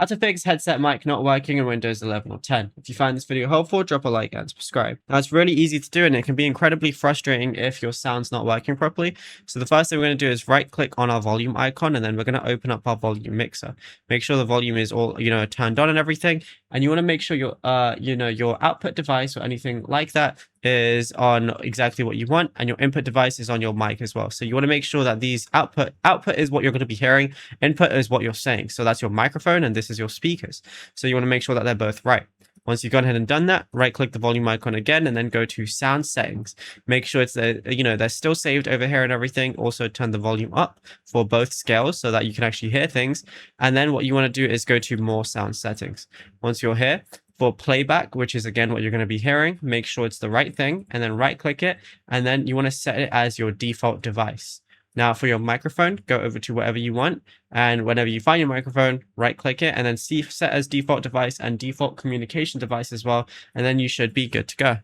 how to fix headset mic not working in Windows 11 or 10. If you find this video helpful, drop a like and subscribe. Now, it's really easy to do, and it can be incredibly frustrating if your sound's not working properly. So the first thing we're going to do is right click on our volume icon, and then we're going to open up our volume mixer. Make sure the volume is all, turned on and everything. And you want to make sure your, your output device or anything like that is on exactly what you want, and your input device is on your mic as well. So you want to make sure that these output is what you're going to be hearing, input is what you're saying. So that's your microphone and this is your speakers. So you want to make sure that they're both right. Once you've gone ahead and done that, right click the volume icon again and then go to sound settings. Make sure it's they're still saved over here and everything. Also turn the volume up for both scales so that you can actually hear things. And then what you want to do is go to more sound settings. Once you're here, for playback, which is again what you're going to be hearing, make sure it's the right thing and then right click it, and then you want to set it as your default device. Now for your microphone, go over to whatever you want, and whenever you find your microphone, right click it and then set as default device and default communication device as well, and then you should be good to go.